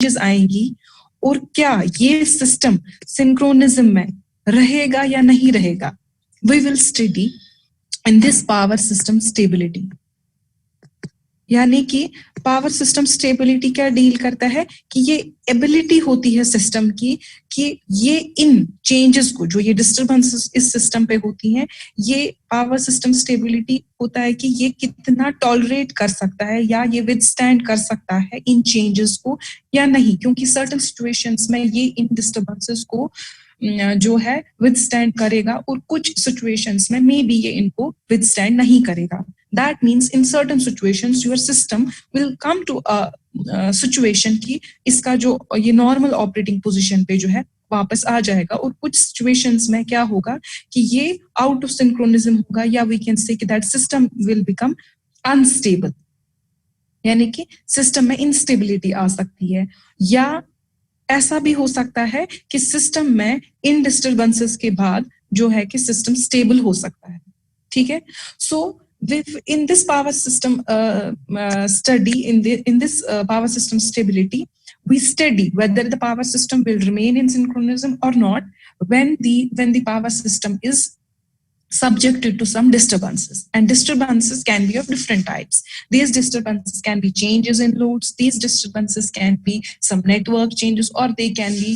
Changes आएंगी और क्या ये सिस्टम सिंक्रोनिज्म में रहेगा या नहीं रहेगा, we will study in this power system stability. यानी कि पावर सिस्टम स्टेबिलिटी क्या डील करता है कि ये एबिलिटी होती है सिस्टम की कि ये इन चेंजेस को, जो ये डिस्टरबेंसेस इस सिस्टम पे होती हैं, ये पावर सिस्टम स्टेबिलिटी होता है कि ये कितना टॉलरेट कर सकता है या ये विदस्टैंड कर सकता है इन चेंजेस को या नहीं, क्योंकि सर्टेन सिचुएशंस में ये इन डिस्टरबेंसेस को जो है विदस्टैंड करेगा और कुछ सिचुएशंस में मे बी ये इनको विदस्टैंड नहीं करेगा। That means in certain situations your system will come to a situation कि इसका जो ये normal operating position पे जो है वापस आ जाएगा, और कुछ situations में क्या होगा कि ये out of synchronism होगा, या we can say कि that system will become unstable, यानी कि system में instability आ सकती है, या ऐसा भी हो सकता है कि system में इन disturbances के बाद जो है कि system stable हो सकता है। ठीक है, so in this power system study, in this power system stability, we study whether the power system will remain in synchronism or not when the power system is subjected to some disturbances, and disturbances can be of different types. These disturbances can be changes in loads, these disturbances can be some network changes, or they can be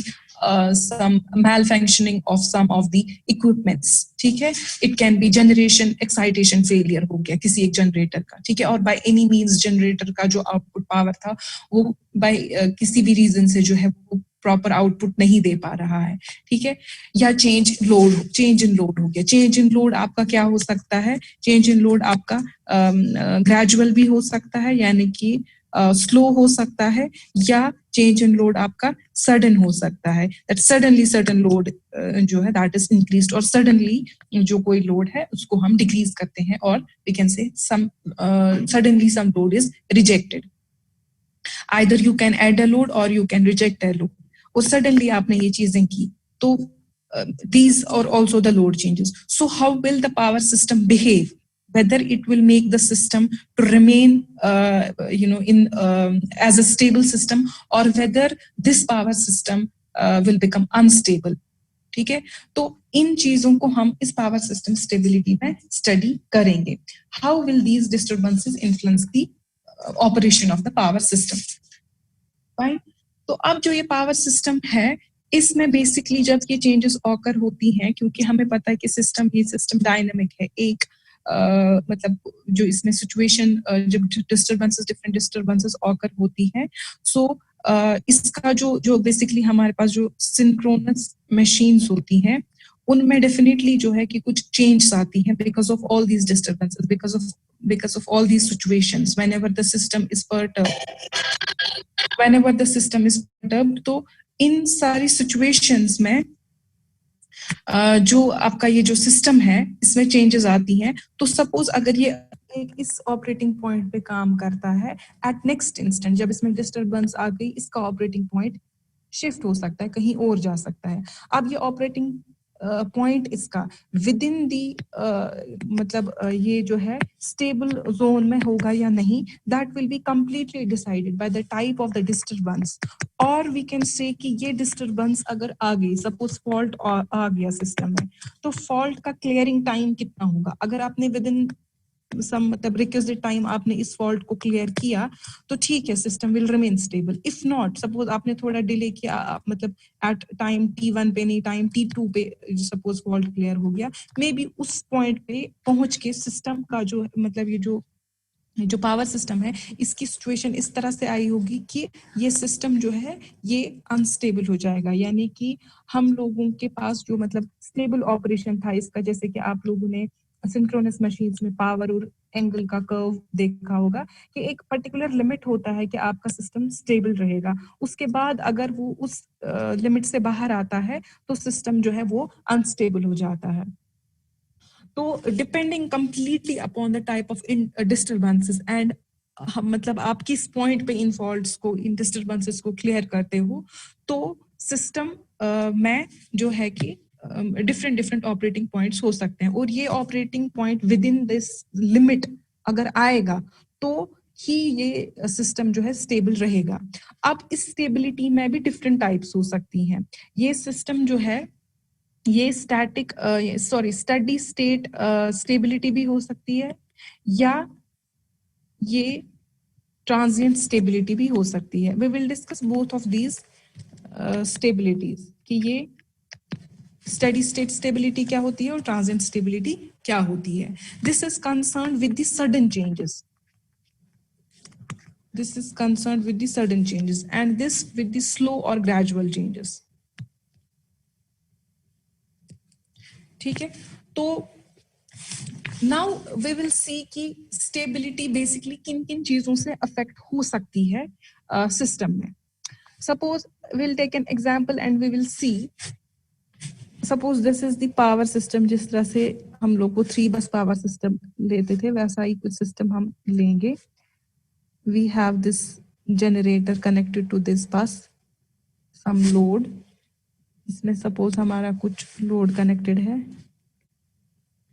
some malfunctioning of some of the equipments. ठीक है, it can be generation excitation failure हो गया किसी एक generator का, ठीक है, और by any means जनरेटर का जो आउटपुट पावर था वो by किसी भी रीजन से जो है वो प्रॉपर आउटपुट नहीं दे पा रहा है, ठीक है, या चेंज इन लोड हो गया। चेंज इन लोड आपका क्या हो सकता है, चेंज इन लोड आपका ग्रेजुअल भी हो सकता है, यानी कि स्लो हो सकता है, या चेंज इन लोड आपका सडन हो सकता है, दैट सडनली सर्टेन लोड जो है दैट इज इंक्रीज्ड, और सडनली जो कोई लोड है उसको हम डिक्रीज करते हैं, और we can say some suddenly some load is rejected. Either you can add a load or you can reject a load, और सडनली आपने ये चीजें की तो these are also the load changes. So how will the power system behave, whether it will make the system to remain in as a stable system, or whether this power system will become unstable. ठीक है, तो इन चीजों को हम इस power system stability में study करेंगे। How will these disturbances influence the operation of the power system, right. तो अब जो ये पावर सिस्टम है इसमें बेसिकली जब ये चेंजेस ऑकर होती हैं, क्योंकि हमें पता है कि ये सिस्टम डायनामिक है, एक मतलब जो इसमें सिचुएशन जब डिफरेंट डिस्टर्बेंसेस ऑकर होती हैं, सो इसका जो बेसिकली हमारे पास जो सिंक्रोनस मशीन्स होती हैं उनमें डेफिनेटली जो है कि कुछ चेंज आती हैं because of all these disturbances, because of all these situations whenever the system is perturbed। तो इन सारी सिचुएशंस में जो आपका ये जो सिस्टम है इसमें चेंजेस आती हैं। तो सपोज अगर ये इस ऑपरेटिंग पॉइंट पे काम करता है, एट नेक्स्ट इंस्टेंट जब इसमें डिस्टर्बेंस आ गई, इसका ऑपरेटिंग पॉइंट शिफ्ट हो सकता है, कहीं और जा सकता है। अब ये ऑपरेटिंग पॉइंट इसका विद इन दी मतलब ये जो है स्टेबल जोन में होगा या नहीं, that will be completely decided by the type of the disturbance. और वी कैन से कि ये डिस्टर्बेंस अगर आ गई, सपोज फॉल्ट आ गया सिस्टम में, तो फॉल्ट का क्लियरिंग टाइम कितना होगा। अगर आपने विद इन सम मतलब रिक्विजिट टाइम आपने इस फॉल्ट को क्लियर किया तो ठीक है, system will remain stable. If not, suppose आपने थोड़ा डिले किया, मतलब एट टाइम T1 पे नहीं, टाइम T2 पे सपोज फॉल्ट क्लियर हो गया, मे बी उस पॉइंट पे पहुंच के सिस्टम का जो मतलब ये जो पावर सिस्टम है इसकी सिचुएशन इस तरह से आई होगी कि ये सिस्टम जो है ये अनस्टेबल हो जाएगा, यानी कि हम लोगों के पास जो मतलब स्टेबल ऑपरेशन था इसका, जैसे कि आप लोगों ने सिंक्रोनस मशीन्स में पावर और एंगल का कर्व देखा होगा कि एक पर्टिकुलर लिमिट होता है कि आपका सिस्टम स्टेबल रहेगा, उसके बाद अगर वो उस लिमिट से बाहर आता है तो सिस्टम जो है वो अनस्टेबल हो जाता है। तो depending completely upon the type of disturbances and मतलब आप किस पॉइंट पे इन फॉल्ट्स को, इन डिस्टर्बेंसेस को क्लियर करते हो, तो सिस्टम में जो है कि डिफरेंट ऑपरेटिंग पॉइंट्स हो सकते हैं, और ये operating point with in this limit अगर आएगा तो ही ये सिस्टम जो है स्टेबल रहेगा। अब इस स्टेबिलिटी में भी डिफरेंट टाइप्स हो सकती हैं। ये सिस्टम जो है ये स्टेडी स्टेट स्टेबिलिटी भी हो सकती है, या ये ट्रांजिएंट स्टेबिलिटी भी हो सकती है। We will discuss both of these stabilities कि ये स्टेडी स्टेट स्टेबिलिटी क्या होती है और ट्रांजिएंट स्टेबिलिटी क्या होती है। This is concern with the sudden changes, this is concerned with the sudden changes, and this with the slow or gradual changes. ठीक है, तो नाउ वी विल सी कि स्टेबिलिटी बेसिकली किन किन चीजों से अफेक्ट हो सकती है सिस्टम में। Suppose will take an example and we will see, suppose this is the power system. जिस तरह से हम लोग को 3 बस पावर सिस्टम लेते थे वैसा ही कुछ सिस्टम हम लेंगे। We have this generator connected to this bus, some load, इसमें suppose हमारा कुछ load connected है,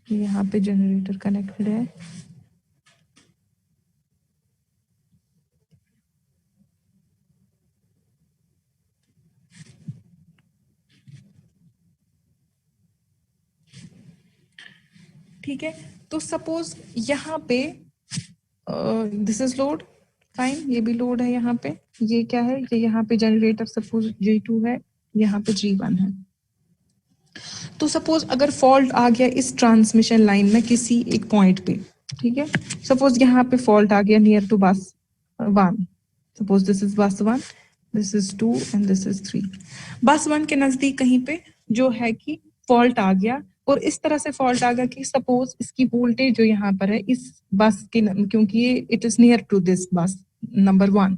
यहाँ पे generator connected है, ठीक है। तो suppose यहाँ पे this is load, फाइन, ये भी लोड है यहाँ पे। ये क्या है, ये यहाँ पे जनरेटर सपोज G2 है, यहाँ पे G1 है। तो सपोज अगर फॉल्ट आ गया इस ट्रांसमिशन लाइन में किसी एक पॉइंट पे, ठीक है, सपोज यहाँ पे फॉल्ट आ गया नियर टू बस 1, सपोज दिस इज बस 1, this is 2 and this is 3। बस 1 के नजदीक कहीं पे जो है कि फॉल्ट आ गया, और इस तरह से फॉल्ट आ गया कि सपोज इसकी वोल्टेज जो यहाँ पर है इस बस के, क्योंकि ये it is near to this bus number 1,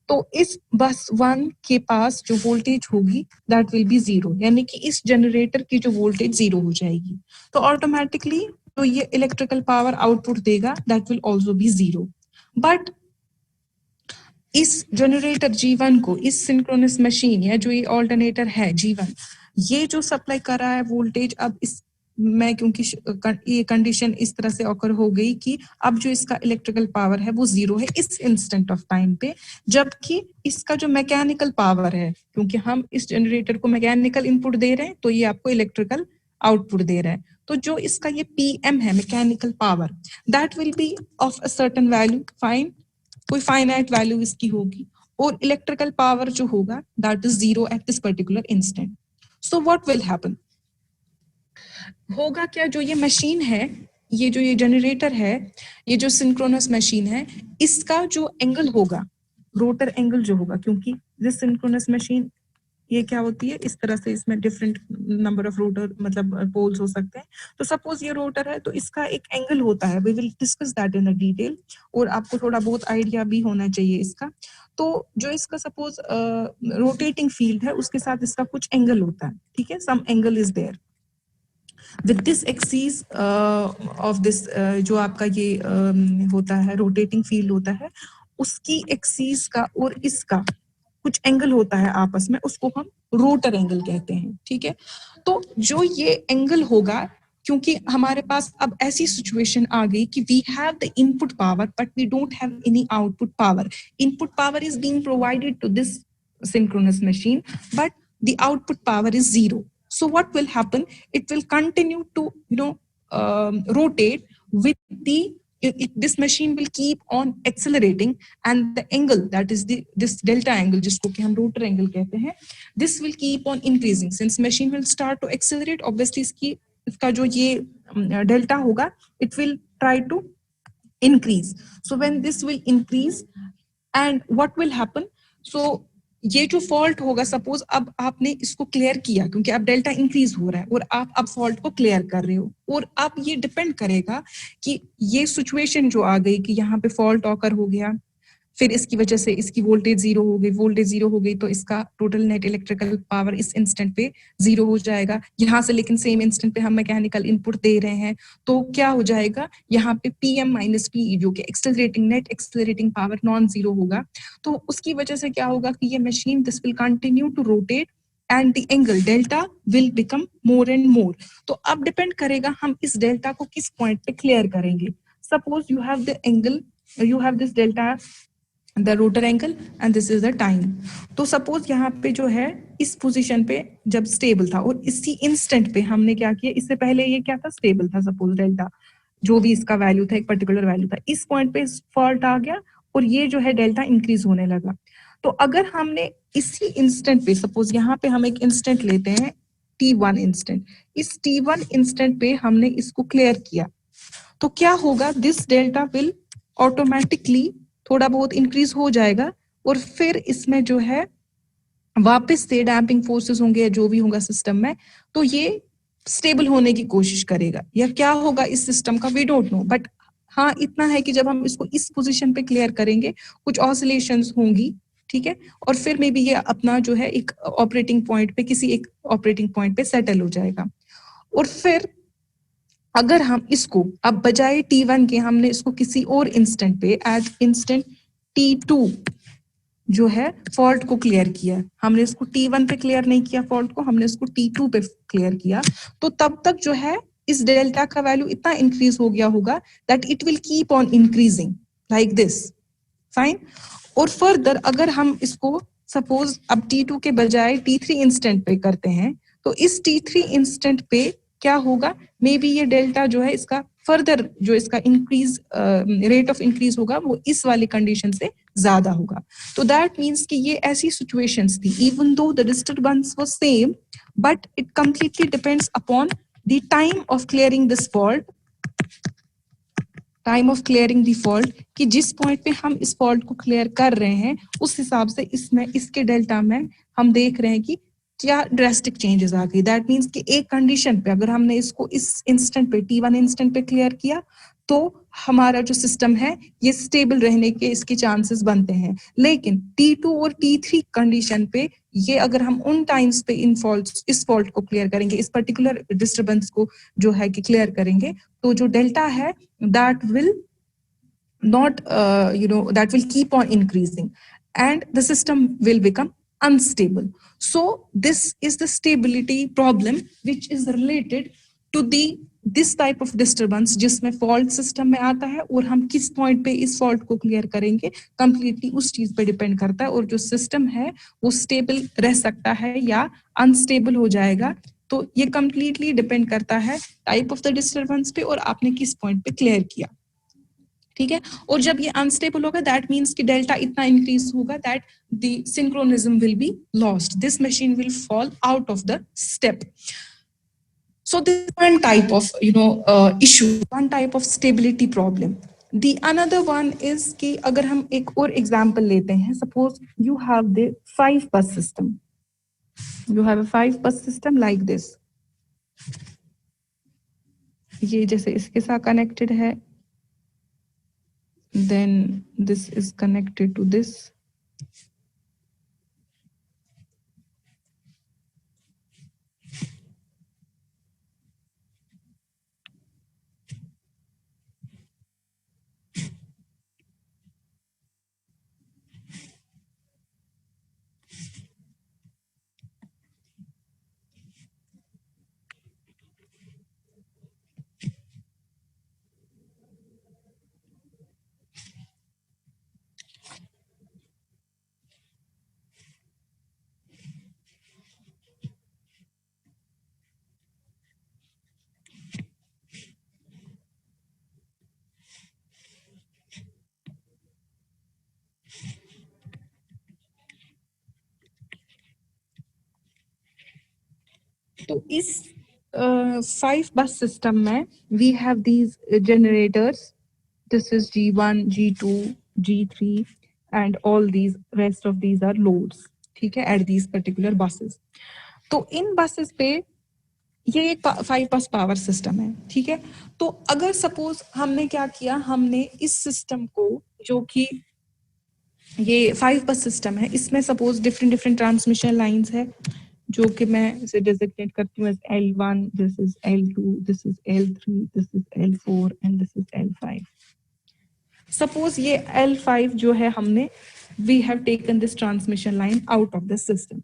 तो इस बस 1 के पास जो वोल्टेज होगी दैट विल बी 0, यानी कि इस जनरेटर की जो वोल्टेज 0 हो जाएगी। तो ऑटोमेटिकली तो ये इलेक्ट्रिकल पावर आउटपुट देगा that will also be 0। But इस जनरेटर G1 को, इस सिंक्रोनस मशीन या जो ये ऑल्टरनेटर है G1, ये जो सप्लाई कर रहा है वोल्टेज, अब इस मैं क्योंकि ये कंडीशन इस तरह से ऑकर हो गई कि अब जो इसका इलेक्ट्रिकल पावर है वो 0 है इस इंस्टेंट ऑफ टाइम पे, जबकि इसका जो मैकेनिकल पावर है, क्योंकि हम इस जनरेटर को मैकेनिकल इनपुट दे रहे हैं तो ये आपको इलेक्ट्रिकल आउटपुट दे रहा है। तो जो इसका ये PM है mechanical power, that will B of a certain value, fine, कोई फाइनाइट वैल्यू इसकी होगी, और इलेक्ट्रिकल पावर जो होगा that is 0 at this particular instant. So what will happen, होगा क्या, जो ये मशीन है, ये जो ये जनरेटर है, ये जो सिंक्रोनस मशीन है, इसका जो एंगल होगा, रोटर एंगल जो होगा, क्योंकि दिस सिंक्रोनस मशीन ये क्या होती है, इस तरह से इसमें डिफरेंट नंबर ऑफ रोटर मतलब पोल्स हो सकते हैं। तो सपोज ये रोटर है तो इसका एक एंगल होता है, we will discuss that in detail, और आपको थोड़ा बहुत आइडिया भी होना चाहिए इसका। तो जो इसका सपोज रोटेटिंग फील्ड है उसके साथ इसका कुछ एंगल होता है, ठीक है, some angle is there with this axis of this, जो आपका ये होता है रोटेटिंग फील्ड होता है, उसकी एक्सीस का और इसका कुछ एंगल होता है आपस में, उसको हम रोटर एंगल कहते हैं, ठीक है। तो जो ये एंगल होगा, क्योंकि हमारे पास अब ऐसी सिचुएशन आ गई कि we have the input power but we don't have any output power. Input power is being provided to this synchronous machine, but the output power is 0. So what will happen, it will continue to rotate with the this machine will keep on accelerating, and the angle, that is this delta angle जिसको कि हम rotor angle कहते हैं, this will keep on increasing since machine will start to accelerate, obviously इसका जो ये delta होगा it will try to increase. So when this will increase, and what will happen, so ये जो फॉल्ट होगा, suppose अब आपने इसको क्लियर किया क्योंकि अब डेल्टा इंक्रीज हो रहा है और आप अब फॉल्ट को क्लियर कर रहे हो, और अब ये डिपेंड करेगा कि ये सिचुएशन जो आ गई कि यहाँ पे फॉल्ट ऑकर हो गया, फिर इसकी वजह से इसकी वोल्टेज 0 हो गई, वोल्टेज 0 हो गई तो इसका टोटल नेट इलेक्ट्रिकल पावर इस इंस्टेंट पे 0 हो जाएगा। यहाँ से लेकिन सेम इंस्टेंट पे हम मैकेनिकल इनपुट दे रहे हैं तो क्या हो जाएगा, यहाँ पे PM माइनस PE जो कि accelerating net accelerating power non 0 होगा। तो उसकी वजह से क्या होगा कि ये machine this will continue to rotate and the angle delta will become more and more. तो अब डिपेंड करेगा हम इस डेल्टा को किस पॉइंट पे क्लियर करेंगे। Suppose you have the angle you have this delta, the rotor angle, and this is the time. तो सपोज यहाँ पे जो है इस पोजीशन पे जब स्टेबल था और इसी इंस्टेंट पे हमने क्या किया, इससे पहले ये क्या था, स्टेबल था, सपोज डेल्टा जो भी इसका वैल्यू था, एक पर्टिकुलर वैल्यू था, इस पॉइंट पे फॉल्ट आ गया और ये जो है डेल्टा इंक्रीज होने लगा। तो अगर हमने इसी इंस्टेंट पे, सपोज यहाँ पे हम एक इंस्टेंट लेते हैं t1 इंस्टेंट, इस t1 इंस्टेंट पे हमने इसको क्लियर किया, तो क्या होगा, दिस डेल्टा विल ऑटोमेटिकली थोड़ा बहुत इंक्रीज हो जाएगा और फिर इसमें जो है वापस से डैम्पिंग फोर्सेस होंगे या जो भी होगा सिस्टम में, तो ये स्टेबल होने की कोशिश करेगा। या क्या होगा इस सिस्टम का, वी डोंट नो, बट हाँ इतना है कि जब हम इसको इस पोजीशन पे क्लियर करेंगे कुछ ऑसिलेशंस होंगी, ठीक है, और फिर मे बी ये अपना जो है एक ऑपरेटिंग पॉइंट पे, किसी एक ऑपरेटिंग पॉइंट पे सेटल हो जाएगा। और फिर अगर हम इसको अब बजाय t1 के हमने इसको किसी और इंस्टेंट पे, एट इंस्टेंट t2 जो है फॉल्ट को क्लियर किया, हमने इसको t1 पे क्लियर नहीं किया फॉल्ट को, हमने इसको t2 पे क्लियर किया, तो तब तक जो है इस डेल्टा का वैल्यू इतना इंक्रीज हो गया होगा that it will keep on increasing like this, fine. और फर्दर अगर हम इसको सपोज अब t2 के बजाय t3 इंस्टेंट पे करते हैं, तो इस t3 इंस्टेंट पे क्या होगा, मे बी ये डेल्टा जो है इसका फर्दर जो इसका इंक्रीज रेट ऑफ इंक्रीज होगा वो इस वाली कंडीशन से ज्यादा होगा। तो दैट मीन्स कि ये ऐसी सिचुएशंस थी, even though the disturbance was same, but it completely depends upon the time of clearing this fault, time of clearing the fault, कि जिस पॉइंट पे हम इस फॉल्ट को क्लियर कर रहे हैं उस हिसाब से इसमें इसके डेल्टा में हम देख रहे हैं कि क्या ड्रास्टिक चेंजेस आ गई। दैट मीन्स कि एक कंडीशन पे अगर हमने इसको इस इंस्टेंट पे t1 इंस्टेंट पे क्लियर किया तो हमारा जो सिस्टम है ये स्टेबल रहने के इसके चांसेस बनते हैं, लेकिन t2 और t3 कंडीशन पे ये अगर हम उन टाइम्स पे इन फॉल्ट्स इस फॉल्ट को क्लियर करेंगे, इस पर्टिकुलर डिस्टर्बेंस को जो है कि क्लियर करेंगे, तो जो डेल्टा है that will not that will keep on increasing and the system will become unstable. So this is the stability problem which is related to the this type of disturbance जिसमें fault system में आता है और हम किस point पे इस fault को clear करेंगे completely उस चीज पे depend करता है, और जो system है वो stable रह सकता है या unstable हो जाएगा। तो ये completely depend करता है type of the disturbance पे और आपने किस point पे clear किया, ठीक है। और जब ये अनस्टेबल होगा दैट मीन्स कि डेल्टा इतना इंक्रीज होगा that the synchronism will be lost, this machine will fall out of the step. So this is one type of issue, one type of stability problem. The another one is कि अगर हम एक और example लेते हैं, suppose you have the 5 bus system, you have a 5 bus system like this, ये जैसे इसके साथ कनेक्टेड है, then this is connected to this, तो इस 5 bus system में we have these generators, this is G1, G2, G3 and all these rest of these are loads, ठीक है, at these particular buses। तो इन buses पे ये एक 5 bus power system है, ठीक है। तो अगर सपोज हमने क्या किया, हमने इस सिस्टम को जो कि ये 5 bus system है इसमें सपोज डिफरेंट ट्रांसमिशन लाइंस है जो कि मैं इसे डेजिग्नेट करती हूँ as L1, this is L2, this is L3, this is L4 and this is L5। Suppose ये L5 जो है हमने we have taken this transmission line out of the system,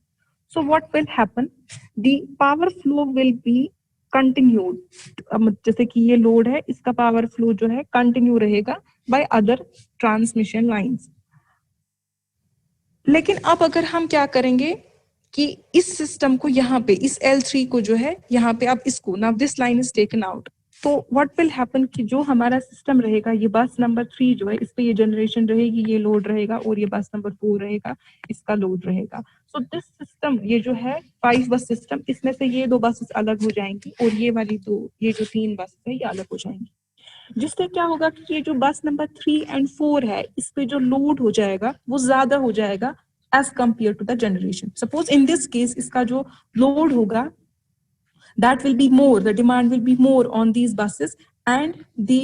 so what will happen, the power flow will be continued, जैसे कि ये load है, इसका power flow जो है कंटिन्यू रहेगा बाय अदर ट्रांसमिशन लाइंस। लेकिन अब अगर हम क्या करेंगे कि इस सिस्टम को यहाँ पे इस L3 को जो है यहाँ पे अब इसको, now this line is taken out, तो व्हाट विल हैपन कि जो हमारा सिस्टम रहेगा, ये बस नंबर 3 जो है इस पे ये जनरेशन रहेगी, ये लोड रहेगा, और ये बस नंबर 4 रहेगा, इसका लोड रहेगा। सो दिस सिस्टम, ये जो है 5 बस सिस्टम, इसमें से ये 2 बसेस अलग हो जाएंगी और ये वाली 2, ये जो 3 बसेस है ये अलग हो जाएंगी, जिससे क्या होगा कि ये जो बस नंबर 3 एंड 4 है, इस पे जो लोड हो जाएगा वो ज्यादा हो जाएगा as compared to the generation. Suppose in this case इसका जो load होगा that will be more, the demand will be more on these buses and the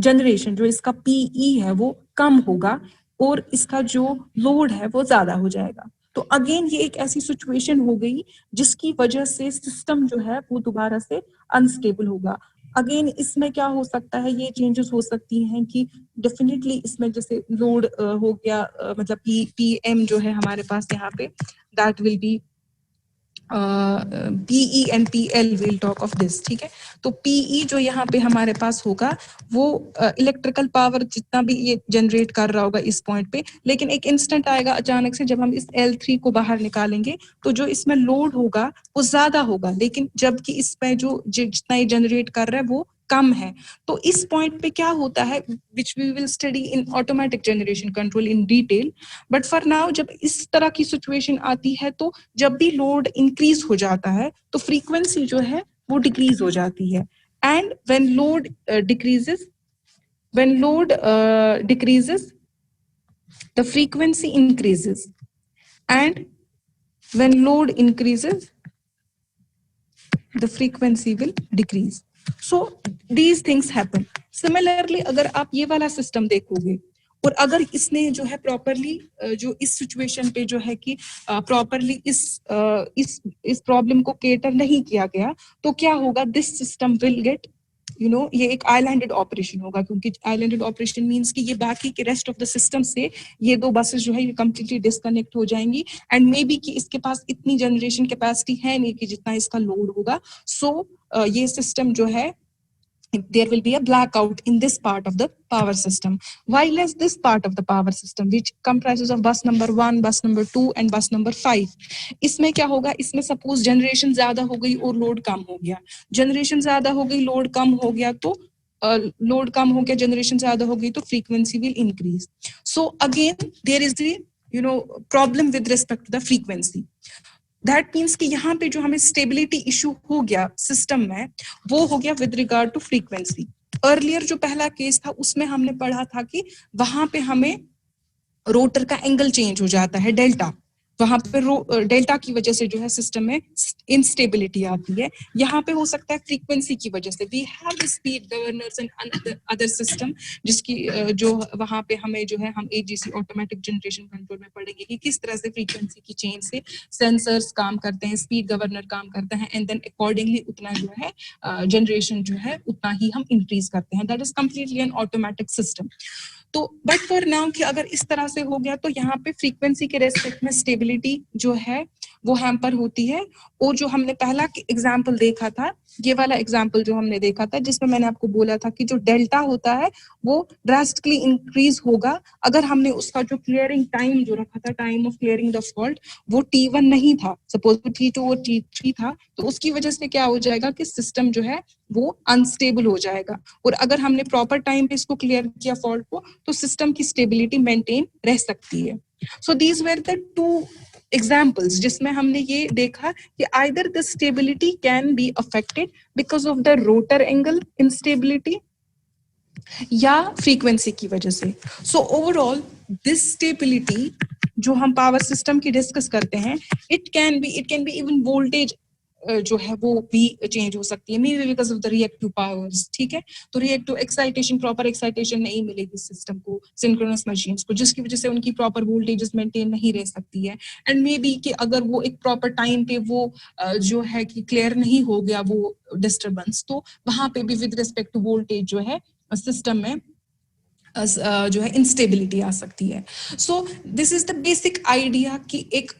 generation जो इसका PE है वो कम होगा और इसका जो load है वो ज्यादा हो जाएगा। तो अगेन ये एक ऐसी सिचुएशन हो गई जिसकी वजह से सिस्टम जो है वो दोबारा से अनस्टेबल होगा। अगेन इसमें क्या हो सकता है, ये चेंजेस हो सकती हैं कि डेफिनेटली इसमें जैसे लोड हो गया, मतलब पीएम जो है हमारे पास यहाँ पे, that will be PE and PL, will talk of this, ठीक है। तो पीई जो यहाँ पे हमारे पास होगा वो इलेक्ट्रिकल पावर जितना भी ये जनरेट कर रहा होगा इस पॉइंट पे, लेकिन एक इंस्टेंट आएगा अचानक से जब हम इस L3 को बाहर निकालेंगे तो जो इसमें लोड होगा वो ज्यादा होगा, लेकिन जबकि इसमें जो जितना ये जनरेट कर रहा है वो कम है। तो इस पॉइंट पे क्या होता है, which we will study in automatic generation control in detail, but for now जब इस तरह की सिचुएशन आती है तो जब भी लोड इंक्रीज हो जाता है तो फ्रीक्वेंसी जो है वो डिक्रीज हो जाती है, and when load decreases, the frequency increases, and when load increases the frequency will decrease. So these things happen. Similarly अगर आप ये वाला सिस्टम देखोगे और अगर इसने जो है प्रॉपरली जो इस सिचुएशन पे जो है कि प्रॉपरली इस प्रॉब्लम को केटर नहीं किया गया तो क्या होगा, दिस सिस्टम विल गेट ये एक आइलैंडेड ऑपरेशन होगा, क्योंकि आइलैंडेड ऑपरेशन मींस कि ये बाकी के रेस्ट ऑफ द सिस्टम से ये 2 बसेस जो है ये कंप्लीटली डिस्कनेक्ट हो जाएंगी, एंड मे बी कि इसके पास इतनी जनरेशन कैपेसिटी है नहीं कि जितना इसका लोड होगा। सो ये सिस्टम जो है, there will be a blackout in this part of the power system, while as this part of the power system which comprises of bus number 1, bus number 2 and bus number 5, इसमें क्या होगा, इसमें suppose generation ज्यादा हो गई और load कम हो गया, जनरेशन ज्यादा हो गई लोड कम हो गया, तो लोड कम हो गया जनरेशन ज्यादा हो गई तो frequency will increase. So again there is the problem with respect to the frequency. That means कि यहाँ पे जो हमें स्टेबिलिटी इशू हो गया सिस्टम में वो हो गया with regard to frequency. Earlier जो पहला केस था उसमें हमने पढ़ा था कि वहां पे हमें रोटर का एंगल चेंज हो जाता है डेल्टा, वहां पे डेल्टा की वजह से जो है सिस्टम में इंस्टेबिलिटी आती है। यहाँ पे हो सकता है फ्रीक्वेंसी की वजह से। We have speed governors and other system जिसकी जो वहां पे हमें जो है हम एजीसी ऑटोमेटिक जनरेशन कंट्रोल में पढ़ेंगे कि किस तरह से फ्रीक्वेंसी की चेंज से सेंसर्स काम करते हैं, स्पीड गवर्नर काम करता है, एंड देन अकॉर्डिंगली उतना जो है जनरेशन जो है उतना ही हम इंक्रीज करते हैं। That is completely N automatic system. तो बट फॉर नाउ कि अगर इस तरह से हो गया तो यहाँ पे फ्रीक्वेंसी के रेस्पेक्ट में स्टेबिलिटी जो है वो हैम्पर होती है। और जो हमने पहला एग्जाम्पल देखा था, ये वाला एग्जाम्पल जो हमने देखा था जिसमें मैंने आपको बोला था कि जो डेल्टा होता है वो ड्रास्टिकली इंक्रीज होगा अगर हमने उसका जो क्लियरिंग टाइम जो रखा था, time of clearing the fault, वो T1 नहीं था, सपोज T2 और T3 था, तो उसकी वजह से क्या हो जाएगा कि सिस्टम जो है वो अनस्टेबल हो जाएगा। और अगर हमने प्रॉपर टाइम पे इसको क्लियर किया फॉल्ट को तो सिस्टम की स्टेबिलिटी मेंटेन रह सकती है। So these were the 2 examples जिसमें हमने ये देखा कि either the stability can be affected because of the rotor angle instability या फ्रीक्वेंसी की वजह से। सो ओवरऑल दिस स्टेबिलिटी जो हम पावर सिस्टम की डिस्कस करते हैं, it can be even voltage जो है वो भी चेंज हो सकती है, may B because of the reactive powers, ठीक है। तो रिएक्टिव एक्साइटेशन, प्रॉपर एक्साइटेशन नहीं मिलेगी सिस्टम को, सिंक्रोनस मशीन्स को, जिसकी वजह से उनकी प्रॉपर वोल्टेजेस मेंटेन नहीं रह सकती है। एंड मे बी कि अगर वो एक प्रॉपर टाइम पे वो जो है कि क्लियर नहीं हो गया वो डिस्टर्बेंस, तो वहां पे भी विद रिस्पेक्ट टू वोल्टेज जो है सिस्टम में जो है इंस्टेबिलिटी आ सकती है। So this is the basic idea कि एक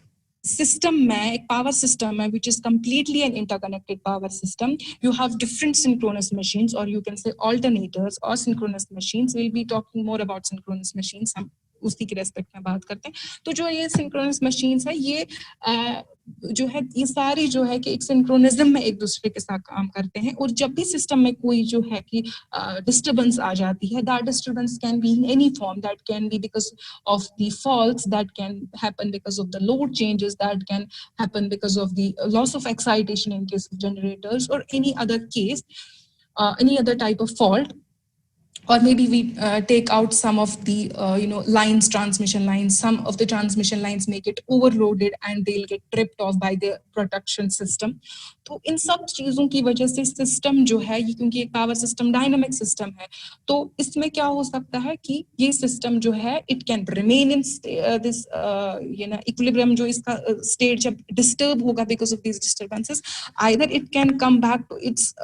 system में एक power system है which is completely an interconnected power system. You have different synchronous machines, or you can say alternators or synchronous machines. We'll be talking more about synchronous machines. हम उसी के respect में बात करते हैं. तो जो ये synchronous machines है, ये जो है ये सारी जो है कि एक सिंक्रोनिज्म में एक दूसरे के साथ काम करते हैं. और जब भी सिस्टम में कोई जो है कि डिस्टर्बेंस आ जाती है, that disturbance can be in any form. That can be because of the faults, that can happen because of the load changes, that can happen because of the loss of excitation in case of generators, or any other case, any other type of fault. Or maybe we take out some of the lines, transmission lines. Some of the transmission lines may get overloaded and they'll get tripped off by the protection system. तो इन सब चीजों की वजह से system जो है ये, क्योंकि एक पावर सिस्टम डायनामिक सिस्टम है, तो इसमें क्या हो सकता है कि ये सिस्टम जो है it can remain in this equilibrium. जो इसका स्टेट जब डिस्टर्ब होगा because of these disturbances, either it can come back to its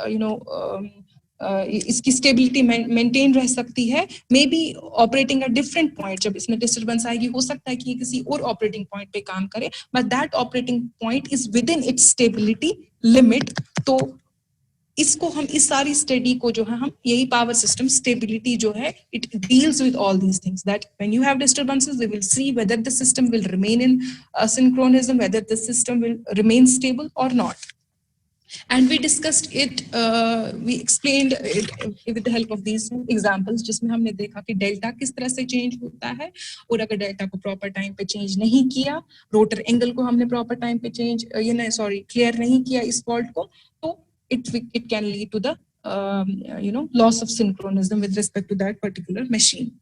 इसकी स्टेबिलिटी मेंटेन रह सकती है, may be operating at different point. जब इसमें डिस्टर्बेंस आएगी, हो सकता है कि ये किसी और ऑपरेटिंग पॉइंट पे काम करे, but that operating point is with in its stability limit. तो इसको हम इस सारी स्टडी को जो है हम यही पावर सिस्टम स्टेबिलिटी जो है, it deals with all these things. That when you have disturbances, we will see whether the system will remain in synchronism, whether the system will remain stable or not. And we discussed it, we explained it with the help of these examples, जिसमें हमने देखा कि delta किस तरह से change होता है, और अगर डेल्टा को प्रॉपर टाइम पे चेंज नहीं किया, रोटर एंगल को हमने प्रॉपर टाइम पे चेंज क्लियर नहीं किया इस फॉल्ट को, तो it can lead to the loss of synchronism with respect to that particular machine.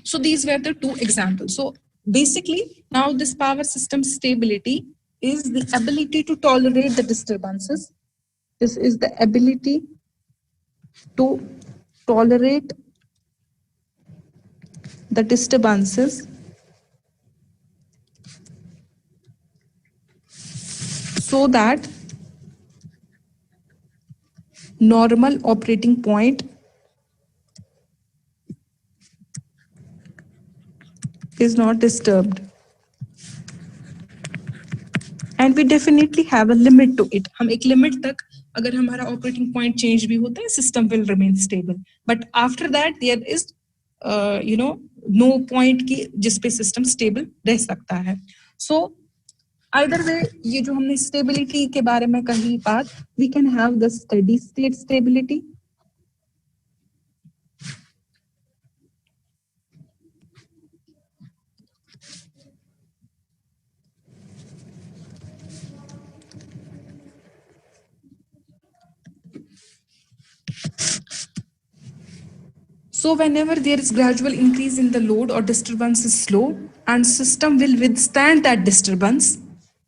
So these were the two examples. So basically now this power system stability is the ability to tolerate the disturbances. This is the ability to tolerate the disturbances so that normal operating point is not disturbed. And we definitely have a limit to it. हम एक limit तक अगर हमारा operating point change भी होता है, system will remain stable. But after that there is no point की जिस पे सिस्टम स्टेबल रह सकता है. सो आइदर वे, ये जो हमने स्टेबिलिटी के बारे में कही बात, we can have the steady state stability. So whenever there is gradual increase in the load or disturbance is slow, and system will withstand that disturbance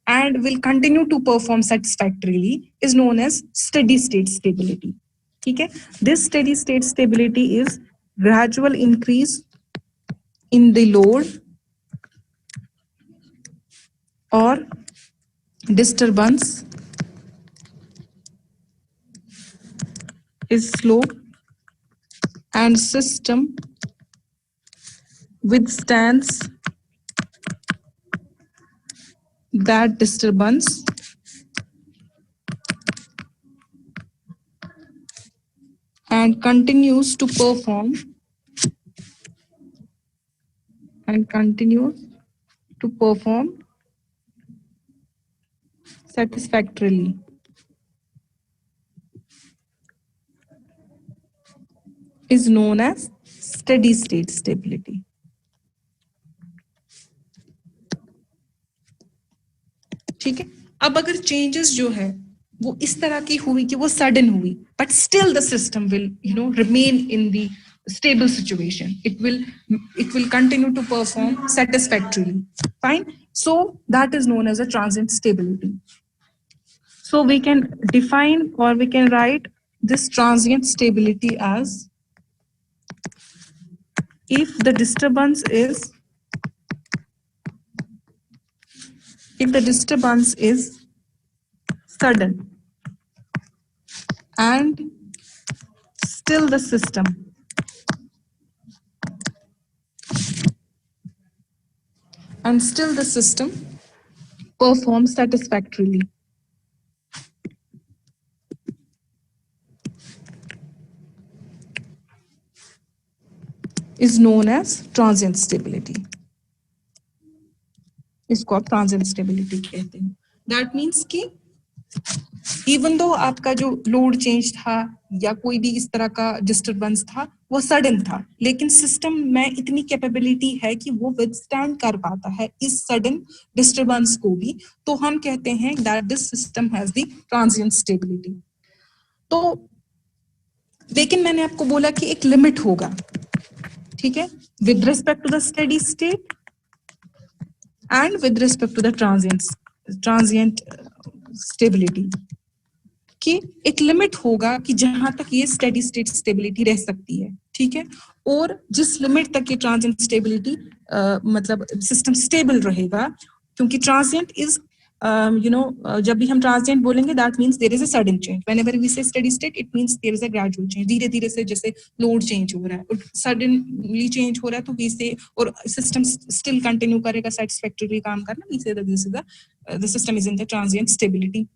and will continue to perform satisfactorily, is known as steady state stability. ठीक है? This steady state stability is gradual increase in the load or disturbance is slow and system withstands that disturbance and continues to perform satisfactorily. Is known as steady state stability. ठीक है? अब अगर changes जो है वो इस तरह की हुई कि वो सडन हुई, but still the system will remain in the stable situation, it will continue to perform satisfactorily. Fine. So that is known as a transient stability. So we can define, or we can write this transient stability as, if the disturbance is sudden and still the system perform satisfactorily is known as transient stability. इसको आप transient stability कहते हैं. That means कि even though आपका जो load change था या कोई भी इस तरह का डिस्टरबेंस था वो सडन था, लेकिन सिस्टम में इतनी कैपेबिलिटी है कि वो विदस्टैंड कर पाता है इस सडन डिस्टरबेंस को भी, तो हम कहते हैं that this system has the transient stability. तो लेकिन मैंने आपको बोला कि एक लिमिट होगा, ठीक है, with respect to the steady state and with respect to the transient stability, कि एक लिमिट होगा कि जहां तक ये स्टेडी स्टेट स्टेबिलिटी रह सकती है, ठीक है, और जिस लिमिट तक ये ट्रांजिएंट स्टेबिलिटी मतलब सिस्टम स्टेबल रहेगा, क्योंकि ट्रांजिएंट इज जब भी हम ट्रांजिएंट बोलेंगे that means there is a sudden change. Whenever we say steady state it means there is a gradual change. धीरे धीरे से जैसे लोड चेंज हो रहा है और सडनली चेंज हो रहा है तो वी से और सिस्टम स्टिल कंटिन्यू करेगा सेटिस्फैक्टरीली काम करना, वी से this is the system is in the transient stability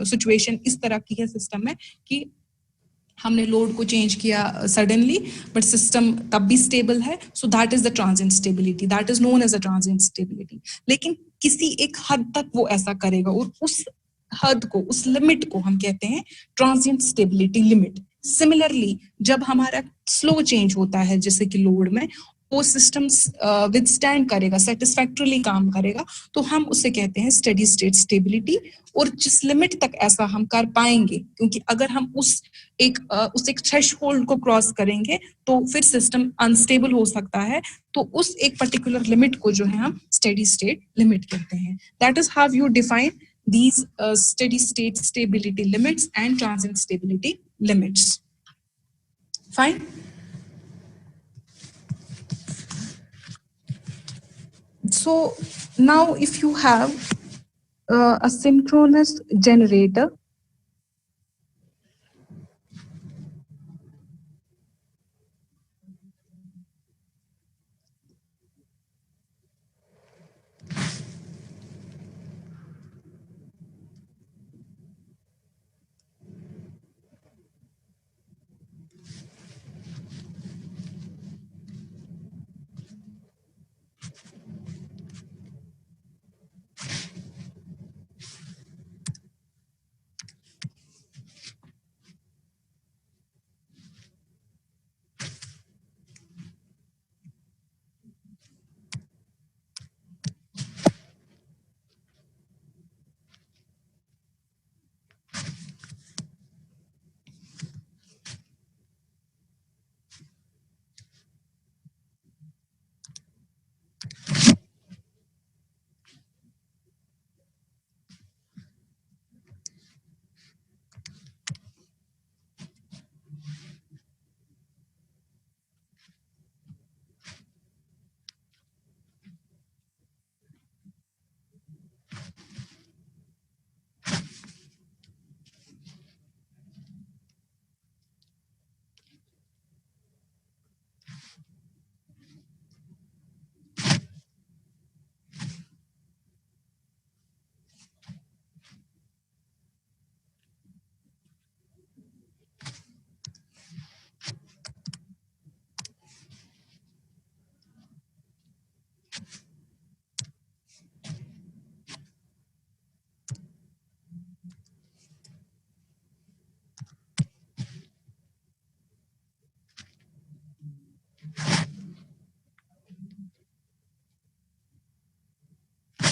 situation. इस तरह की है सिस्टम में कि हमने लोड को चेंज किया सडनली बट सिस्टम तब भी स्टेबल है, so that is the transient stability, that is known as a transient stability. लेकिन किसी एक हद तक वो ऐसा करेगा और उस हद को, उस लिमिट को हम कहते हैं ट्रांजिएंट स्टेबिलिटी लिमिट. सिमिलरली जब हमारा स्लो चेंज होता है जैसे कि लोड में, वो सिस्टम विदस्टैंड करेगा, सेटिस्फैक्टरीली काम करेगा, तो हम उसे कहते हैं स्टेडी स्टेट स्टेबिलिटी. और जिस लिमिट तक ऐसा हम कर पाएंगे, क्योंकि अगर हम उस एक थ्रेशहोल्ड को क्रॉस करेंगे तो फिर सिस्टम अनस्टेबल हो सकता है, तो उस एक पर्टिकुलर लिमिट को जो है हम स्टेडी स्टेट लिमिट कहते हैं. That is how you define these steady state stability limits and transient stability limits. Fine. So now if you have a synchronous generator,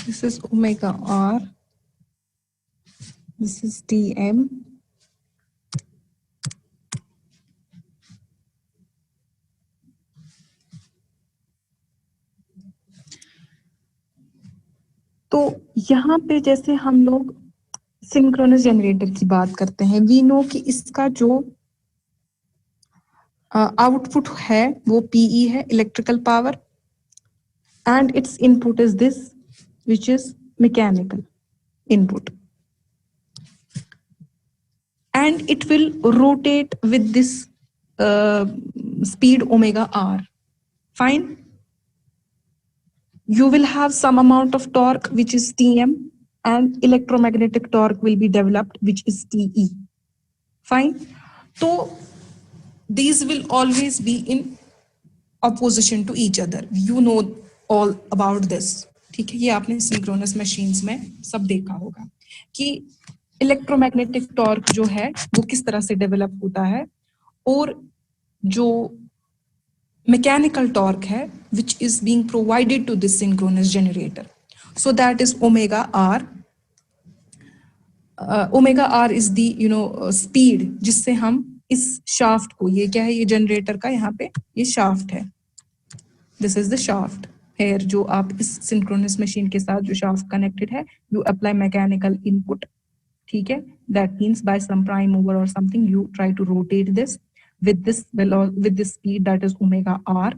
this is omega r, this is Tm, तो यहाँ पे जैसे हम लोग synchronous generator की बात करते हैं, वी नो कि इसका जो आउटपुट है वो PE है, electrical power, and it's input is this which is mechanical input, and it will rotate with this speed omega r. Fine. you will have some amount of torque which is Tm, and electromagnetic torque will be developed which is Te. Fine. So these will always be in opposition to each other. You know all about this. ठीक है, ये आपने synchronous machines में सब देखा होगा कि electromagnetic torque जो है वो किस तरह से डेवलप होता है, और जो मैकेनिकल टॉर्क है which is being provided to this synchronous generator. So that is omega r. Omega r is the speed जिससे हम इस शाफ्ट को, ये क्या है, ये जनरेटर का यहाँ पे ये शाफ्ट है, this is the shaft here, जो आप इस सिंक्रोनस मशीन के साथ जो शाफ्ट कनेक्टेड है, यू अप्लाई मैकेनिकल इनपुट, ठीक है, that means by some prime mover or something you try to rotate this with this speed, that is omega r,